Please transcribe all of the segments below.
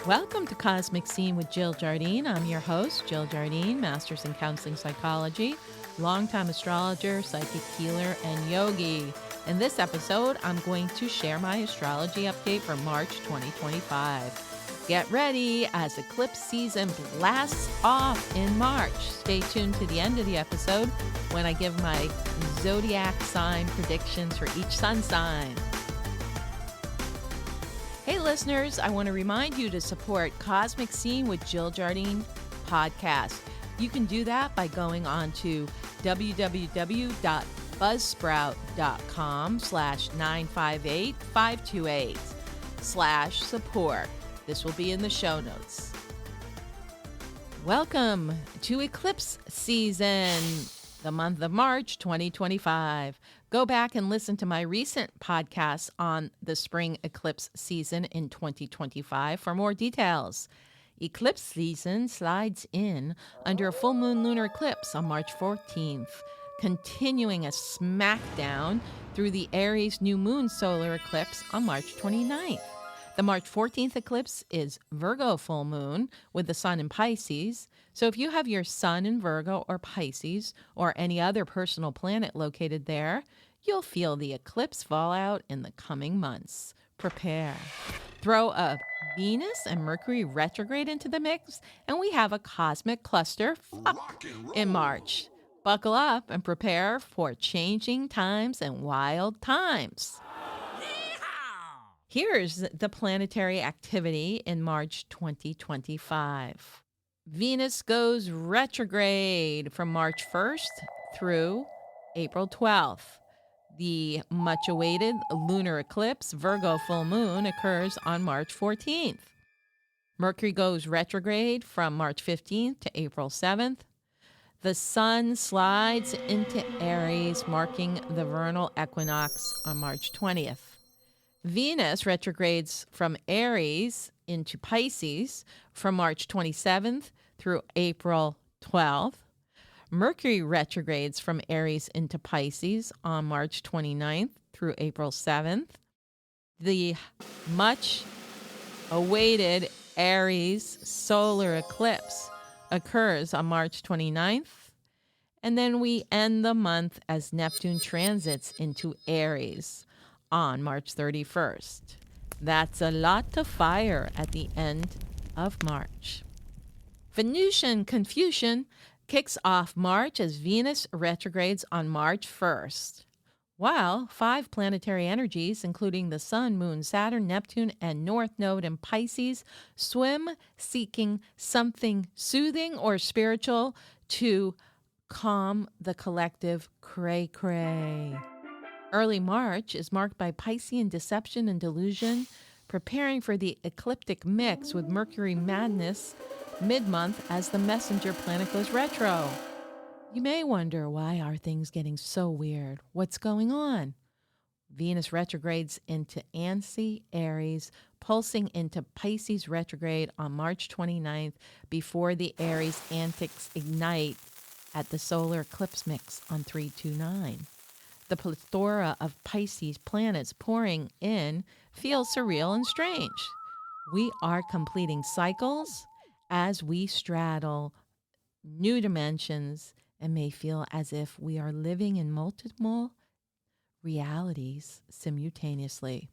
Welcome to Cosmic Scene with Jill Jardine. I'm your host, Jill Jardine, Master's in Counseling Psychology, longtime astrologer, psychic healer, and yogi. In this episode, I'm going to share my astrology update for March 2025. Get ready as eclipse season blasts off in March. Stay tuned to the end of the episode when I give my zodiac sign predictions for each sun sign. Hey listeners, I want to remind you to support Cosmic Scene with Jill Jardine podcast. You can do that by going on to www.buzzsprout.com/958528/support. This will be in the show notes. Welcome to eclipse season, the month of March 2025. Go back and listen to my recent podcasts on the spring eclipse season in 2025 for more details. Eclipse season slides in under a full moon lunar eclipse on March 14th, continuing a smackdown through the Aries new moon solar eclipse on March 29th. The March 14th eclipse is Virgo full moon with the sun in Pisces. So if you have your sun in Virgo or Pisces or any other personal planet located there, you'll feel the eclipse fallout in the coming months. Prepare. Throw a Venus and Mercury retrograde into the mix, and we have a cosmic cluster fuck in March. Buckle up and prepare for changing times and wild times. Here's the planetary activity in March 2025. Venus goes retrograde from March 1st through April 12th. The much-awaited lunar eclipse, Virgo full moon, occurs on March 14th. Mercury goes retrograde from March 15th to April 7th. The sun slides into Aries, marking the vernal equinox on March 20th. Venus retrogrades from Aries into Pisces from March 27th through April 12th. Mercury retrogrades from Aries into Pisces on March 29th through April 7th. The much awaited Aries solar eclipse occurs on March 29th. And then we end the month as Neptune transits into Aries on March 31st. That's a lot to fire at the end of March. Venusian confusion kicks off March as Venus retrogrades on March 1st, while 5 planetary energies, including the Sun, Moon, Saturn, Neptune, and North Node in Pisces, swim seeking something soothing or spiritual to calm the collective cray-cray. Early March is marked by Piscean deception and delusion, preparing for the ecliptic mix with Mercury madness mid-month as the messenger planet goes retro. You may wonder, why are things getting so weird? What's going on? Venus retrogrades into Aries, pulsing into Pisces retrograde on March 29th before the Aries antics ignite at the solar eclipse mix on 329. The plethora of Pisces planets pouring in feels surreal and strange. We are completing cycles as we straddle new dimensions and may feel as if we are living in multiple realities simultaneously.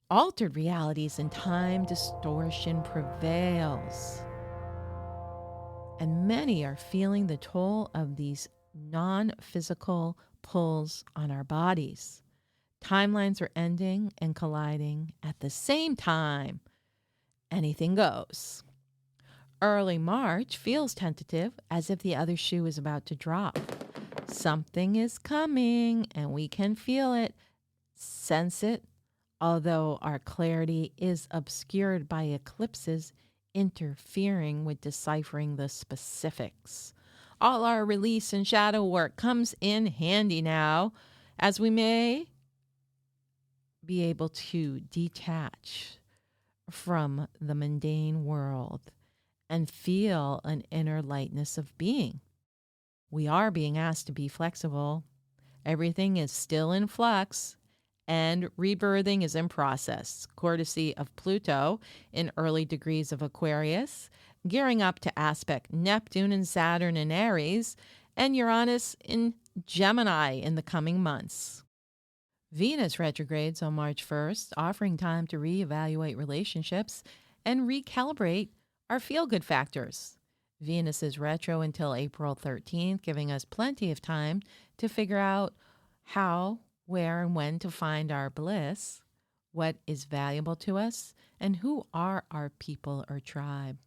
Altered realities and time distortion prevails. And many are feeling the toll of these non-physical pulls on our bodies. Timelines are ending and colliding at the same time. Anything goes. Early March feels tentative, as if the other shoe is about to drop. Something is coming, and we can feel it, sense it, although our clarity is obscured by eclipses interfering with deciphering the specifics. All our release and shadow work comes in handy now, as we may be able to detach from the mundane world and feel an inner lightness of being. We are being asked to be flexible. Everything is still in flux, And rebirthing is in process, courtesy of Pluto in early degrees of Aquarius, gearing up to aspect Neptune and Saturn in Aries, and Uranus in Gemini in the coming months. Venus retrogrades on March 1st, offering time to reevaluate relationships and recalibrate our feel-good factors. Venus is retro until April 13th, giving us plenty of time to figure out how, where, and when to find our bliss, what is valuable to us, and who are our people or tribe.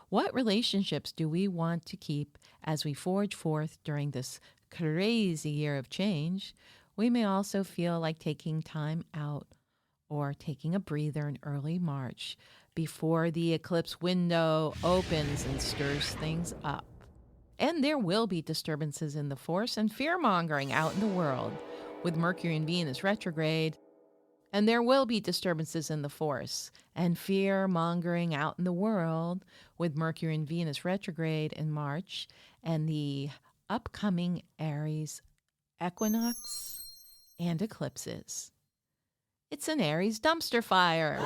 What relationships do we want to keep as we forge forth during this crazy year of change? We may also feel like taking time out or taking a breather in early March before the eclipse window opens and stirs things up. And there will be disturbances in the force and fear-mongering out in the world with Mercury and Venus retrograde. And there will be disturbances in the force and fear-mongering out in the world with Mercury and Venus retrograde in March and the upcoming Aries equinox and eclipses. It's an Aries dumpster fire.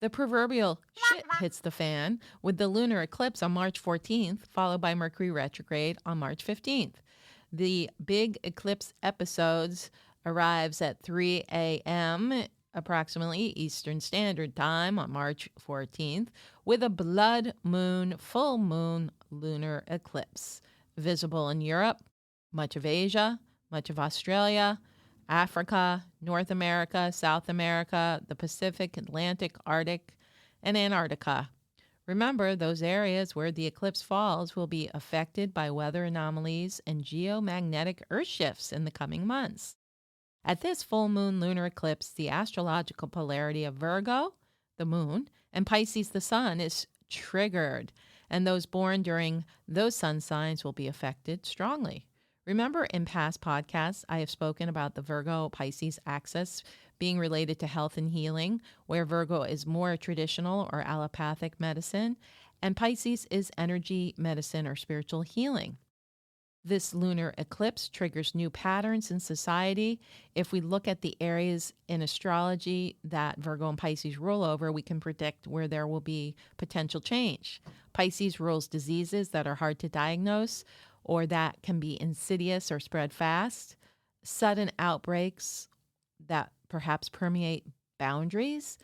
The proverbial shit hits the fan with the lunar eclipse on March 14th, followed by Mercury retrograde on March 15th. The big eclipse episodes arrives at 3 a.m. approximately Eastern Standard Time on March 14th with a blood moon, full moon lunar eclipse visible in Europe, much of Asia, much of Australia, Africa, North America, South America, the Pacific, Atlantic, Arctic, and Antarctica. Remember, those areas where the eclipse falls will be affected by weather anomalies and geomagnetic earth shifts in the coming months. At this full moon lunar eclipse, the astrological polarity of Virgo, the moon, and Pisces, the sun, is triggered, and those born during those sun signs will be affected strongly. Remember, in past podcasts, I have spoken about the Virgo-Pisces axis being related to health and healing, where Virgo is more traditional or allopathic medicine, and Pisces is energy medicine or spiritual healing. This lunar eclipse triggers new patterns in society. If we look at the areas in astrology that Virgo and Pisces rule over, we can predict where there will be potential change. Pisces rules diseases that are hard to diagnose or that can be insidious or spread fast, sudden outbreaks that perhaps permeate boundaries,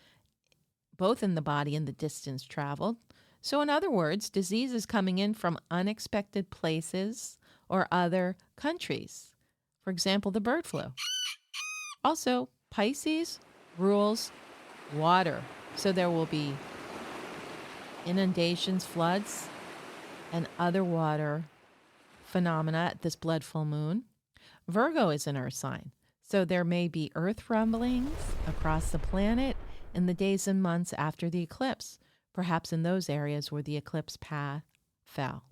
both in the body and the distance traveled. So in other words, diseases coming in from unexpected places or other countries. For example, the bird flu. Also, Pisces rules water. So there will be inundations, floods, and other water phenomena at this blood full moon. Virgo is an earth sign. So there may be earth rumblings across the planet in the days and months after the eclipse, perhaps in those areas where the eclipse path fell.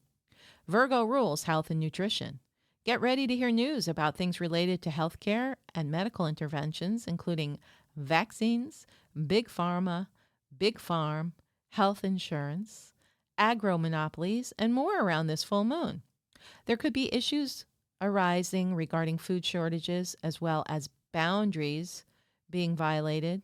Virgo rules health and nutrition. Get ready to hear news about things related to healthcare and medical interventions, including vaccines, big pharma, big farm, health insurance, agro monopolies, and more around this full moon. There could be issues arising regarding food shortages as well as boundaries being violated,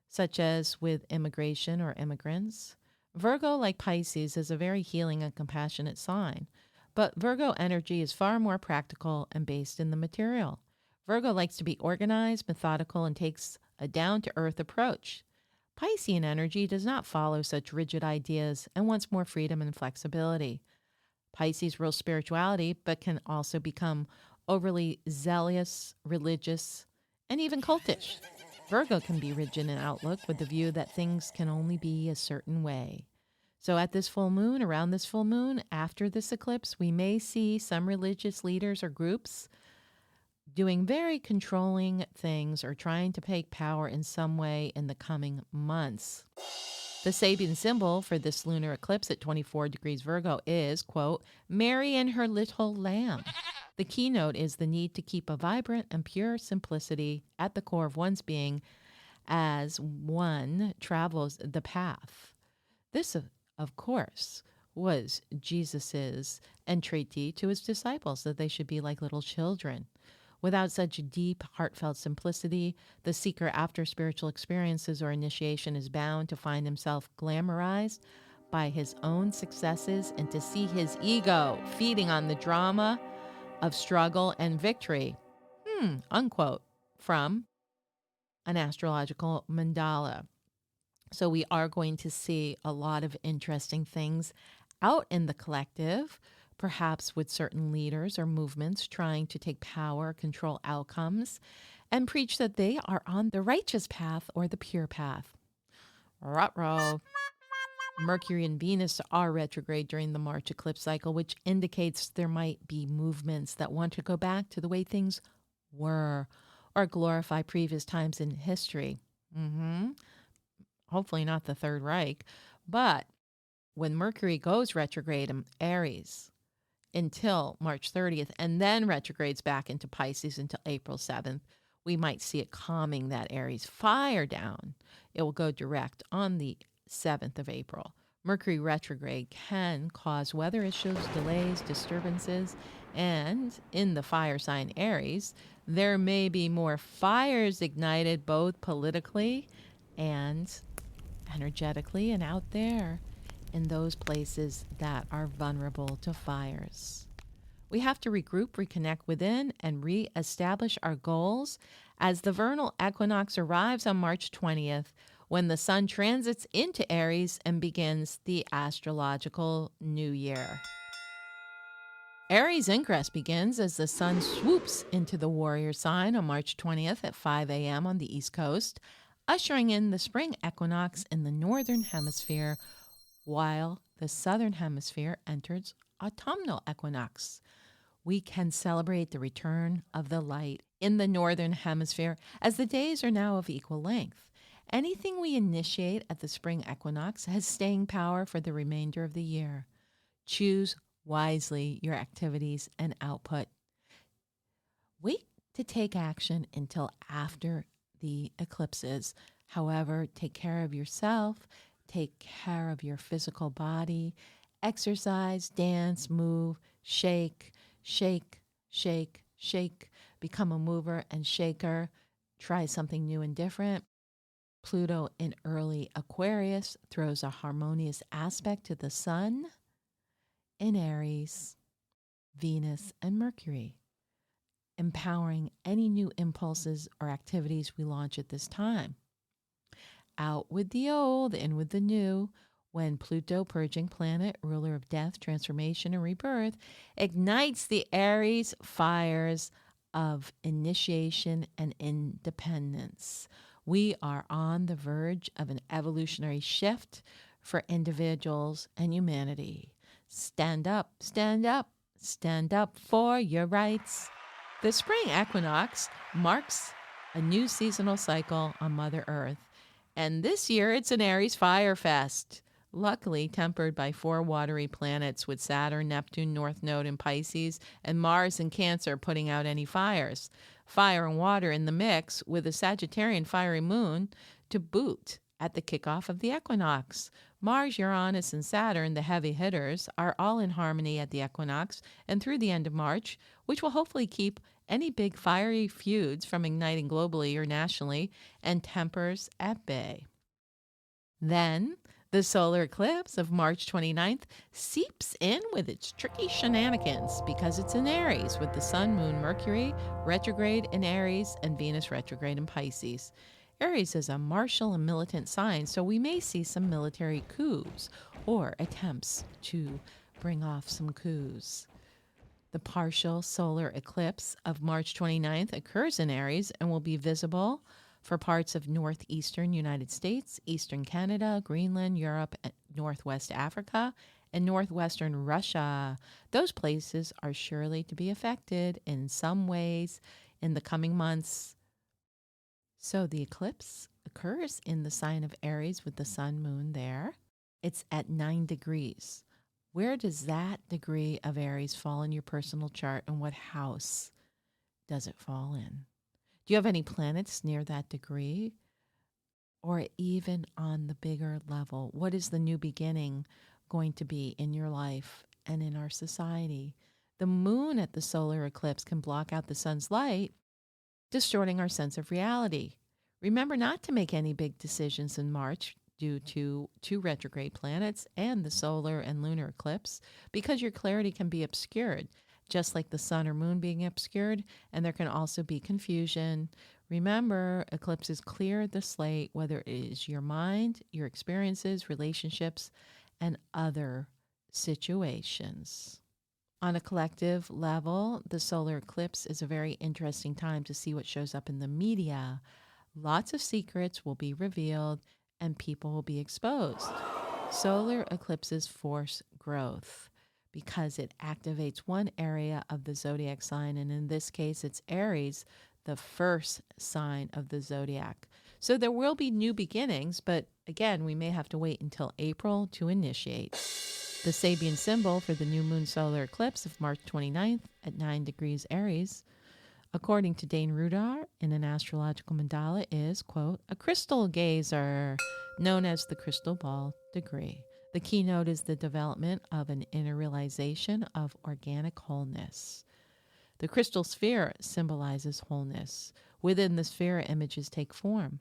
such as with immigration or immigrants. Virgo, like Pisces, is a very healing and compassionate sign, but Virgo energy is far more practical and based in the material. Virgo likes to be organized, methodical, and takes a down-to-earth approach. Piscean energy does not follow such rigid ideas and wants more freedom and flexibility. Pisces rules spirituality, but can also become overly zealous, religious, and even cultish. Virgo can be rigid in outlook with the view that things can only be a certain way. So at this full moon, around this full moon, after this eclipse, we may see some religious leaders or groups doing very controlling things or trying to take power in some way in the coming months. The Sabian symbol for this lunar eclipse at 24 degrees Virgo is, quote, Mary and her little lamb. The keynote is the need to keep a vibrant and pure simplicity at the core of one's being as one travels the path. This, of course, was Jesus's entreaty to his disciples that they should be like little children. Without such deep, heartfelt simplicity, the seeker after spiritual experiences or initiation is bound to find himself glamorized by his own successes and to see his ego feeding on the drama of struggle and victory. Unquote from an astrological mandala. So we are going to see a lot of interesting things out in the collective, perhaps with certain leaders or movements trying to take power, control outcomes, and preach that they are on the righteous path or the pure path. Ruh-roh. Mercury and Venus are retrograde during the March eclipse cycle, which indicates there might be movements that want to go back to the way things were or glorify previous times in history. Hopefully not the Third Reich. But when Mercury goes retrograde in Aries until March 30th and then retrogrades back into Pisces until April 7th, we might see it calming that Aries fire down. It will go direct on the 7th of April. Mercury retrograde can cause weather issues, delays, disturbances, and in the fire sign Aries, there may be more fires ignited both politically and energetically and out there in those places that are vulnerable to fires. We have to regroup, reconnect within, and reestablish our goals as the vernal equinox arrives on March 20th, when the sun transits into Aries and begins the astrological new year. Aries ingress begins as the sun swoops into the warrior sign on March 20th at 5 a.m. on the East Coast, ushering in the spring equinox in the northern hemisphere, while the southern hemisphere enters autumnal equinox. We can celebrate the return of the light in the northern hemisphere as the days are now of equal length. Anything we initiate at the spring equinox has staying power for the remainder of the year. Choose wisely your activities and output. Wait to take action until after the eclipses. However, take care of yourself, take care of your physical body, exercise, dance, move, shake, shake, shake, shake, become a mover and shaker, try something new and different. Pluto in early Aquarius throws a harmonious aspect to the sun in Aries, Venus, and Mercury, empowering any new impulses or activities we launch at this time. Out with the old, in with the new. When Pluto, purging planet, ruler of death, transformation, and rebirth, ignites the Aries fires of initiation and independence. We are on the verge of an evolutionary shift for individuals and humanity. Stand up, stand up, stand up for your rights. The spring equinox marks a new seasonal cycle on Mother Earth. And this year it's an Aries fire fest, luckily tempered by 4 watery planets with Saturn, Neptune, North Node in Pisces, and Mars in Cancer putting out any fires. Fire and water in the mix with a Sagittarian fiery moon to boot at the kickoff of the equinox. Mars, Uranus, and Saturn, the heavy hitters, are all in harmony at the equinox and through the end of March, which will hopefully keep any big fiery feuds from igniting globally or nationally and tempers at bay. Then, the solar eclipse of March 29th seeps in with its tricky shenanigans because it's in Aries with the Sun, Moon, Mercury retrograde in Aries and Venus retrograde in Pisces. Aries is a martial and militant sign, so we may see some military coups or attempts to bring off some coups. The partial solar eclipse of March 29th occurs in Aries and will be visible for parts of northeastern United States, eastern Canada, Greenland, Europe, northwest Africa, and northwestern Russia. Those places are surely to be affected in some ways in the coming months. So the eclipse occurs in the sign of Aries with the sun, moon there. It's at 9 degrees. Where does that degree of Aries fall in your personal chart, and what house does it fall in? Do you have any planets near that degree? Or even on the bigger level, what is the new beginning going to be in your life and in our society? The moon at the solar eclipse can block out the sun's light, distorting our sense of reality. Remember not to make any big decisions in March due to two retrograde planets and the solar and lunar eclipse, because your clarity can be obscured, just like the sun or moon being obscured, and there can also be confusion. Remember, eclipses clear the slate, whether it is your mind, your experiences, relationships, and other situations. On a collective level, the solar eclipse is a very interesting time to see what shows up in the media. Lots of secrets will be revealed and people will be exposed. Solar eclipses force growth because it activates one area of the zodiac sign, and in this case, it's Aries, the first sign of the zodiac. So there will be new beginnings, but again, we may have to wait until April to initiate. The Sabian symbol for the new moon solar eclipse of March 29th at 9 degrees Aries, according to Dane Rudar in an astrological mandala, is, quote, a crystal gazer, known as the crystal ball degree. The keynote is the development of an inner realization of organic wholeness. The crystal sphere symbolizes wholeness. Within the sphere, images take form.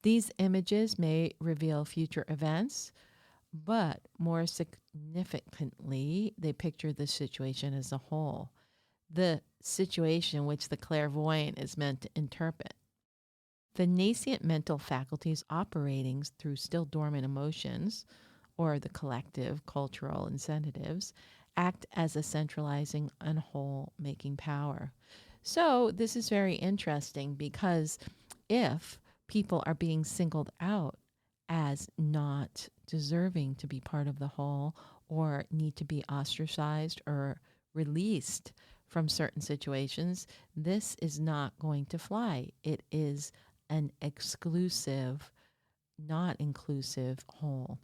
These images may reveal future events, but more significantly, they picture the situation as a whole, the situation which the clairvoyant is meant to interpret. The nascent mental faculties operating through still dormant emotions, or the collective cultural incentives, act as a centralizing and whole-making power. So this is very interesting because if people are being singled out as not deserving to be part of the whole or need to be ostracized or released from certain situations, this is not going to fly. It is an exclusive, not inclusive whole.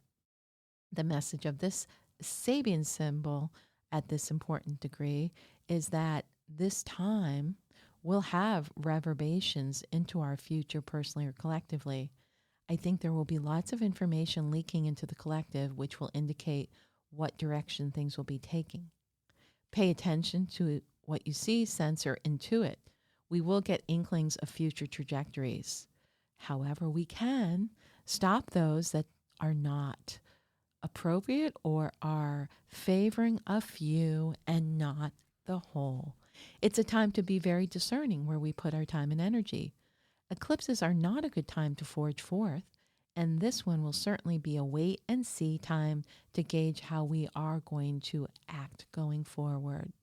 The message of this Sabian symbol at this important degree is that this time will have reverberations into our future personally or collectively. I think there will be lots of information leaking into the collective, which will indicate what direction things will be taking. Pay attention to what you see, sense, or intuit. We will get inklings of future trajectories. However, we can stop those that are not appropriate or are favoring a few and not the whole. It's a time to be very discerning where we put our time and energy. Eclipses are not a good time to forge forth, and this one will certainly be a wait and see time to gauge how we are going to act going forward.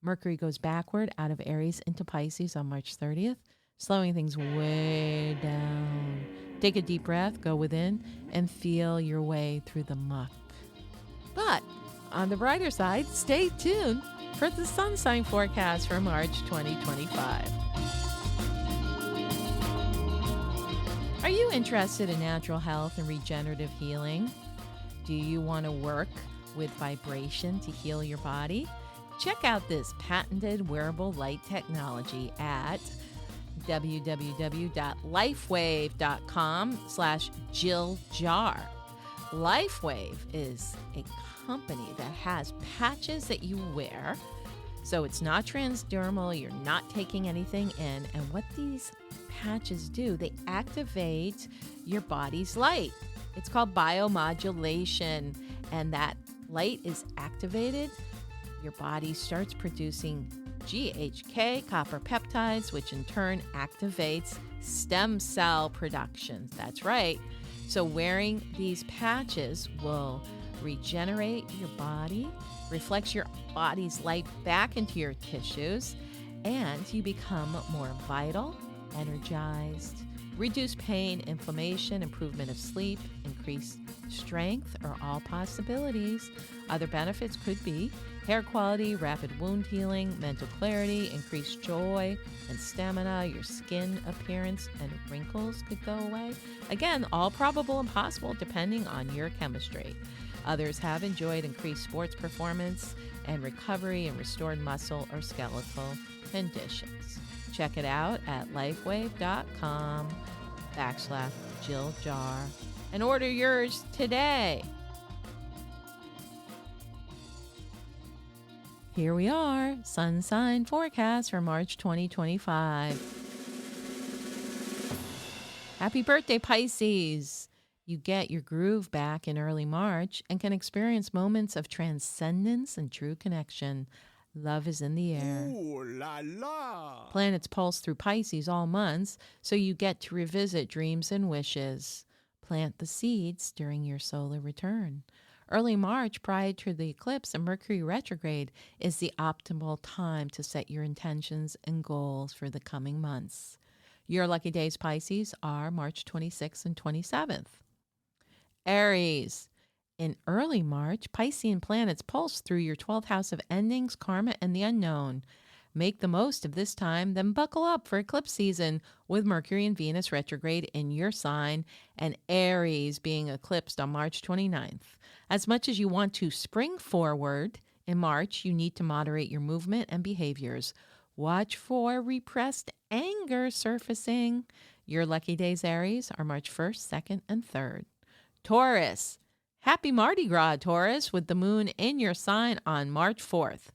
Mercury goes backward out of Aries into Pisces on March 30th, slowing things way down. Take a deep breath, go within, and feel your way through the muck. But on the brighter side, stay tuned for the sun sign forecast for March 2025. Are you interested in natural health and regenerative healing? Do you want to work with vibration to heal your body? Check out this patented wearable light technology at www.lifewave.com/JillJar. LifeWave is a company that has patches that you wear. So it's not transdermal, you're not taking anything in. And what these patches do, they activate your body's light. It's called biomodulation. And that light is activated, your body starts producing GHK, copper peptides, which in turn activates stem cell production. That's right. So wearing these patches will regenerate your body, reflects your body's light back into your tissues, and you become more vital, energized, reduce pain, inflammation, improvement of sleep, increased strength are all possibilities. Other benefits could be hair quality, rapid wound healing, mental clarity, increased joy and stamina, your skin appearance and wrinkles could go away. Again, all probable and possible depending on your chemistry. Others have enjoyed increased sports performance and recovery and restored muscle or skeletal conditions. Check it out at lifewave.com/JillJar and order yours today. Here we are, sun sign forecast for March 2025. Happy birthday, Pisces! You get your groove back in early March and can experience moments of transcendence and true connection. Love is in the air. Ooh la la! Planets pulse through Pisces all months, so you get to revisit dreams and wishes. Plant the seeds during your solar return. Early March, prior to the eclipse and Mercury retrograde, is the optimal time to set your intentions and goals for the coming months. Your lucky days, Pisces, are March 26th and 27th. Aries. In early March, Piscean planets pulse through your 12th house of endings, karma, and the unknown. Make the most of this time, then buckle up for eclipse season with Mercury and Venus retrograde in your sign and Aries being eclipsed on March 29th. As much as you want to spring forward, in March you need to moderate your movement and behaviors. Watch for repressed anger surfacing. Your lucky days, Aries, are March 1st, 2nd, and 3rd. Taurus. Happy Mardi Gras, Taurus, with the moon in your sign on March 4th.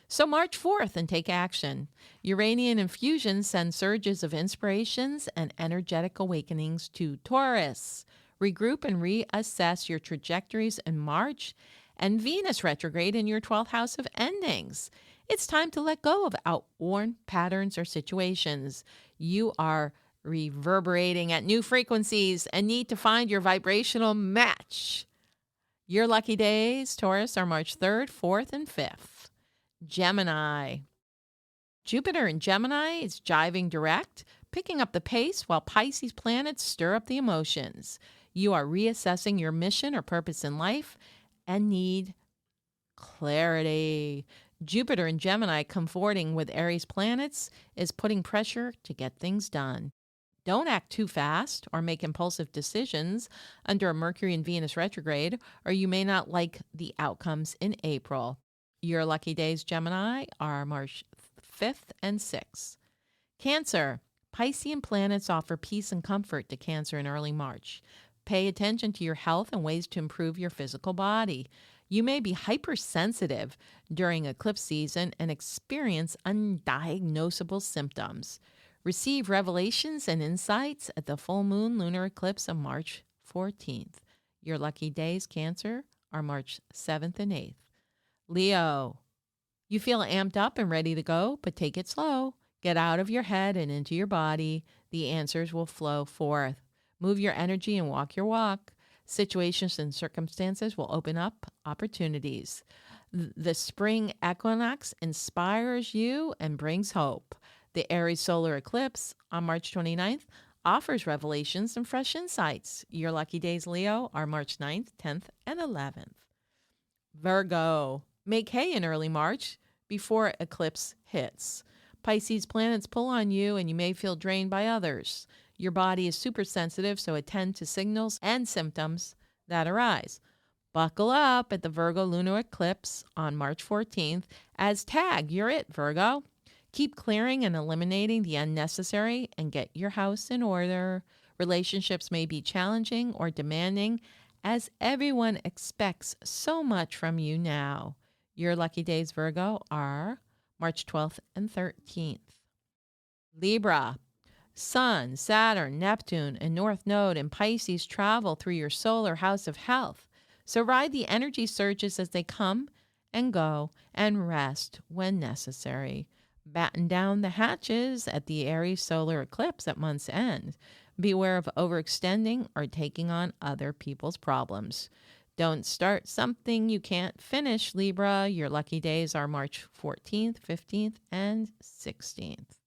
So march forth and take action. Uranian infusion sends surges of inspirations and energetic awakenings to Taurus. Regroup and reassess your trajectories in March and Venus retrograde in your 12th house of endings. It's time to let go of outworn patterns or situations. You are reverberating at new frequencies and need to find your vibrational match. Your lucky days, Taurus, are March 3rd, 4th, and 5th. Gemini. Jupiter in Gemini is jiving direct, picking up the pace while Pisces planets stir up the emotions. You are reassessing your mission or purpose in life and need clarity. Jupiter in Gemini comforting with Aries planets is putting pressure to get things done. Don't act too fast or make impulsive decisions under a Mercury and Venus retrograde, or you may not like the outcomes in April. Your lucky days, Gemini, are March 5th and 6th. Cancer. Piscean planets offer peace and comfort to Cancer in early March. Pay attention to your health and ways to improve your physical body. You may be hypersensitive during eclipse season and experience undiagnosable symptoms. Receive revelations and insights at the full moon lunar eclipse on March 14th. Your lucky days, Cancer, are March 7th and 8th. Leo. You feel amped up and ready to go, but take it slow. Get out of your head and into your body. The answers will flow forth. Move your energy and walk your walk. Situations and circumstances will open up opportunities. The spring equinox inspires you and brings hope. The Aries solar eclipse on March 29th offers revelations and fresh insights. Your lucky days, Leo, are March 9th, 10th, and 11th. Virgo. Make hay in early March before eclipse hits. Pisces planets pull on you and you may feel drained by others. Your body is super sensitive, so attend to signals and symptoms that arise. Buckle up at the Virgo lunar eclipse on March 14th as tag, you're it, Virgo. Keep clearing and eliminating the unnecessary and get your house in order. Relationships may be challenging or demanding as everyone expects so much from you now. Your lucky days, Virgo, are March 12th and 13th. Libra. Sun, Saturn, Neptune, and North Node in Pisces travel through your solar house of health. So ride the energy surges as they come and go and rest when necessary. Batten down the hatches at the Aries solar eclipse at month's end. Beware of overextending or taking on other people's problems. Don't start something you can't finish, Libra. Your lucky days are March 14th, 15th, and 16th.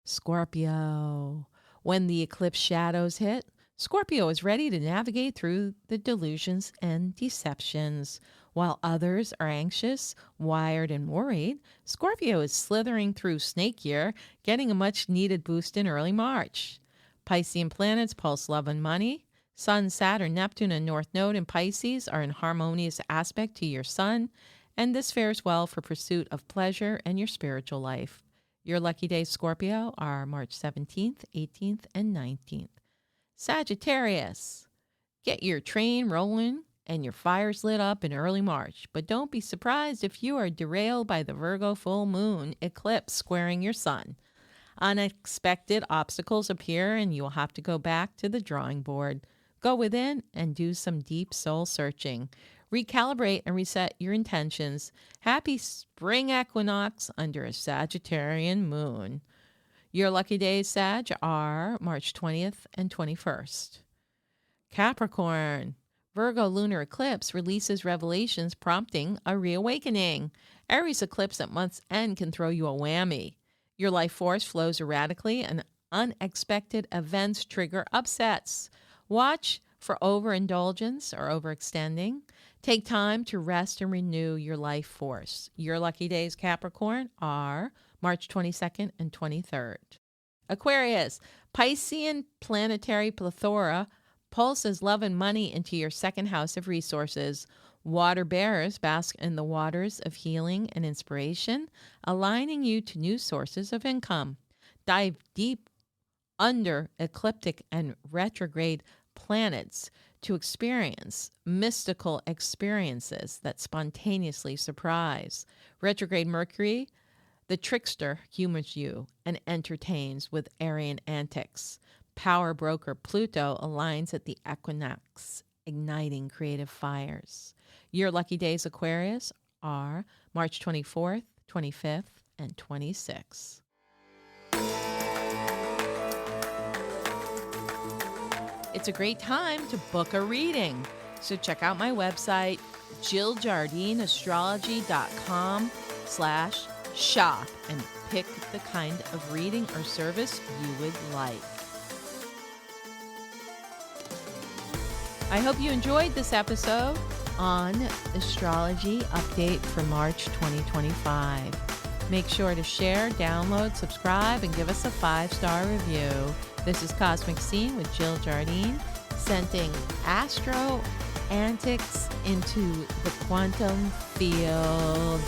Scorpio. When the eclipse shadows hit, Scorpio is ready to navigate through the delusions and deceptions. While others are anxious, wired, and worried, Scorpio is slithering through snake year, getting a much-needed boost in early March. Piscean planets pulse love and money. Sun, Saturn, Neptune, and North Node in Pisces are in harmonious aspect to your sun, and this fares well for pursuit of pleasure and your spiritual life. Your lucky days, Scorpio, are March 17th, 18th, and 19th. Sagittarius. Get your train rolling and your fire's lit up in early March. But don't be surprised if you are derailed by the Virgo full moon eclipse squaring your sun. Unexpected obstacles appear, and you will have to go back to the drawing board. Go within and do some deep soul searching. Recalibrate and reset your intentions. Happy spring equinox under a Sagittarian moon. Your lucky days, Sag, are March 20th and 21st. Capricorn. Virgo lunar eclipse releases revelations prompting a reawakening. Aries eclipse at month's end can throw you a whammy. Your life force flows erratically and unexpected events trigger upsets. Watch for overindulgence or overextending. Take time to rest and renew your life force. Your lucky days, Capricorn, are March 22nd and 23rd. Aquarius. Piscean planetary plethora pulses love and money into your second house of resources. Water bearers bask in the waters of healing and inspiration, aligning you to new sources of income. Dive deep under ecliptic and retrograde planets to experience mystical experiences that spontaneously surprise. Retrograde Mercury, the trickster, humors you and entertains with Aryan antics. Power broker Pluto aligns at the equinox, igniting creative fires. Your lucky days, Aquarius, are March 24th, 25th, and 26th. It's a great time to book a reading. So check out my website, JillJardineAstrology.com/shop, and pick the kind of reading or service you would like. I hope you enjoyed this episode on astrology update for March 2025. Make sure to share, download, subscribe, and give us a 5-star review. This is Cosmic Scene with Jill Jardine, sending astro antics into the quantum field.